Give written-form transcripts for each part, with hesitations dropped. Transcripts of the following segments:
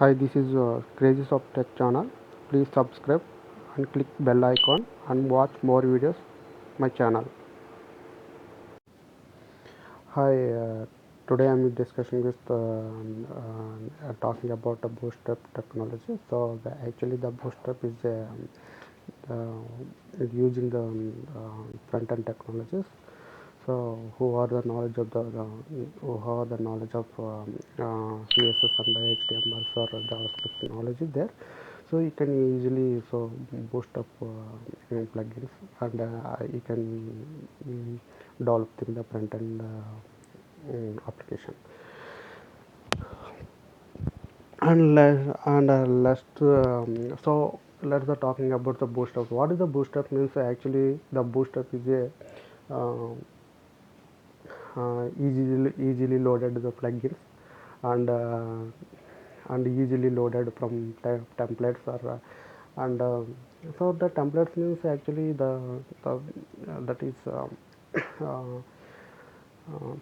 Hi, this is Crazy of Tech channel. Please subscribe and click bell icon and watch more videos my channel. Hi, today I'm discussing with talking about the bootstrap technology. Actually the bootstrap is using the front end technologies. So who are the knowledge of who are the knowledge of CSS and the HTML or JavaScript technology there. So you can easily boost up plugins and you can develop in the front end application. Let's talking about the bootstrap. What is the bootstrap means? Actually, the bootstrap is a easily loaded the plugins and easily loaded from templates or and so the templates means actually the that is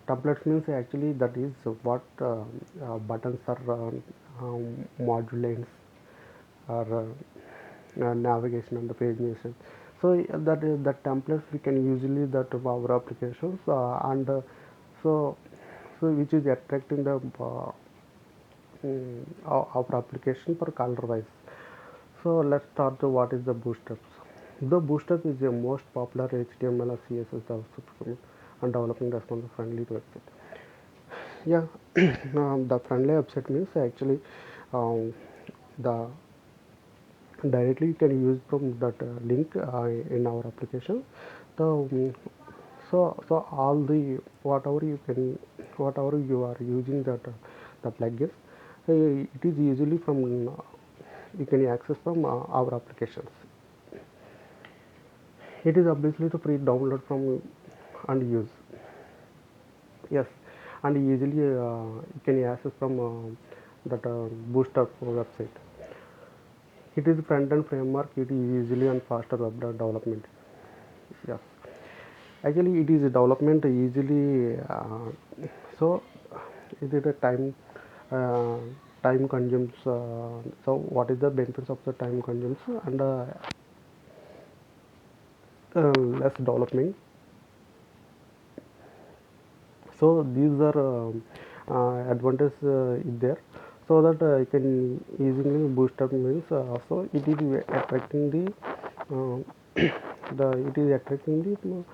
templates means actually that is what buttons or modulines or navigation and the page nation. So that is the templates we can usually that our applications so so which is attracting the our application for color wise. So let's start the what is the bootstraps. The bootstrap is the most popular HTML or CSS JavaScript and developing responsive friendly website. Yeah, the friendly website means actually um, the directly you can use from that link in our application. The so all the whatever you are using that the plugins, it is usually from you can access from our applications. It is obviously to free download from and use. Yes, and easily you can access from that Bootstrap website. It is front-end framework. It is easily and faster web development. Yes, actually it is development easily. So is it a uh, time consumes? So what is the benefits of the time consumes and less development? So these are advantages is there, so that you can easily boost up means so it is attracting the the it is attracting the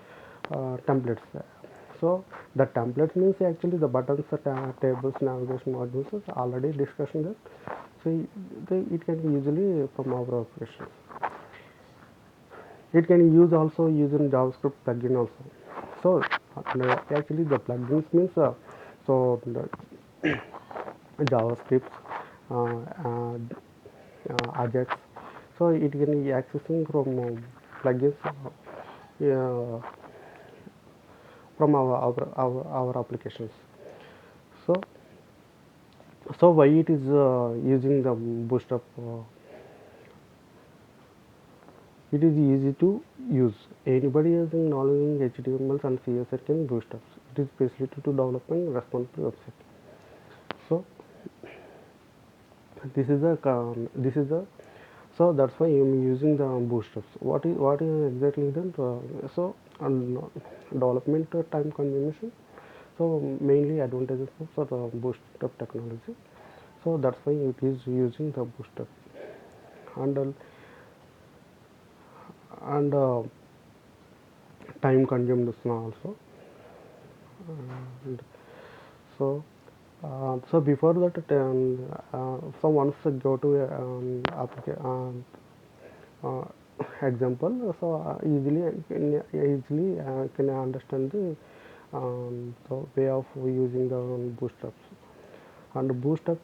templates. So the templates means actually the buttons, tables, navigation modules is already discussing that. So it can easily from our operation. It can use also using JavaScript plugin also. So actually the plugins means so the JavaScript, uh, Ajax. So it can be accessing from plugins from our applications. So why it is using the Bootstrap? It is easy to use. Anybody having knowledge in HTML and CSS can Bootstrap. It is facility to developing responsive website. So this is the so that's why I'm using the bootstraps. What is exactly then? So development time consumption. So mainly advantages of the bootstrap technology. So that's why it is using the bootstrap and and time consumed also. And so so before that so once go to uh, example, so can understand the way of using the bootstraps. And bootstrap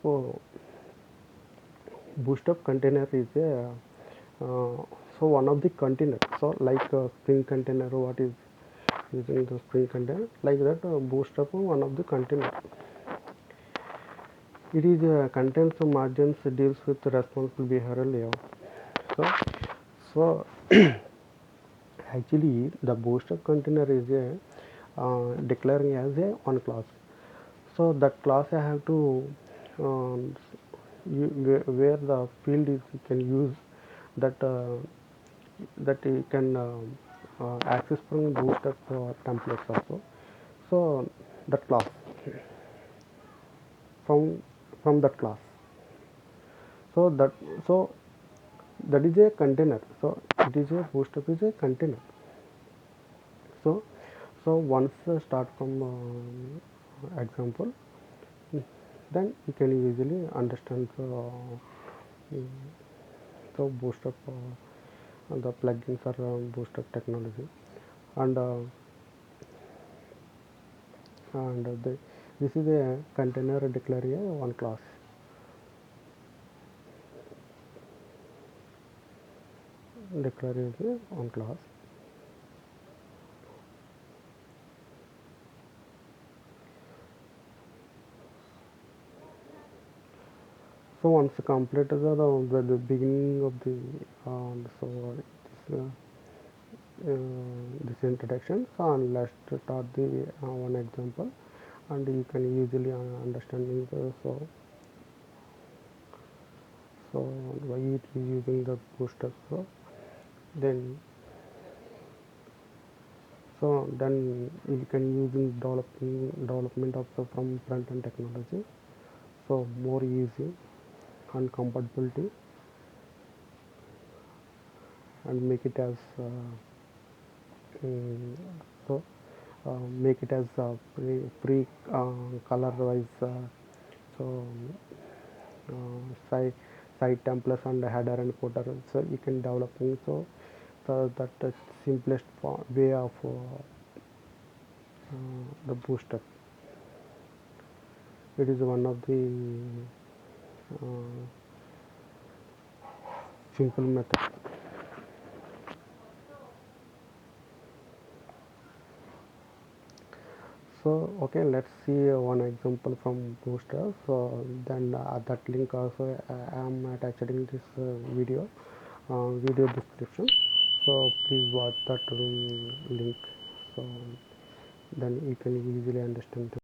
container is a so one of the container, so like spring container, what is using the spring container like that, bootstrap one of the container. It is contains some margins, deals with responsible behavioral layout. So so actually the bootstrap container is a declaring as a one class. So that class I have to um, where the field is you can use that that you can access from bootstrap templates also. So that class from that class. So so that is a container. So it is a bootstrap is a container. So once start from example, then you can easily understand the bootstrap the plugins are bootstrap technology. And this is a container declare a one class. Declare is a one class. So once completed the beginning of the so this this introduction. So and let's start the one example, and you can easily understanding so why it is using the bootstrap. So then you can using development of the from front end technology. So more easy and compatibility, and make it as mm, so make it as pre color wise. So site templates and header and footer. So you can developing so that the simplest way of the bootstrap. It is one of the uh, simple method. So okay, let's see one example from Bootstrap. So then that link also I am attached in this video description. So please watch that link. So then you can easily understand.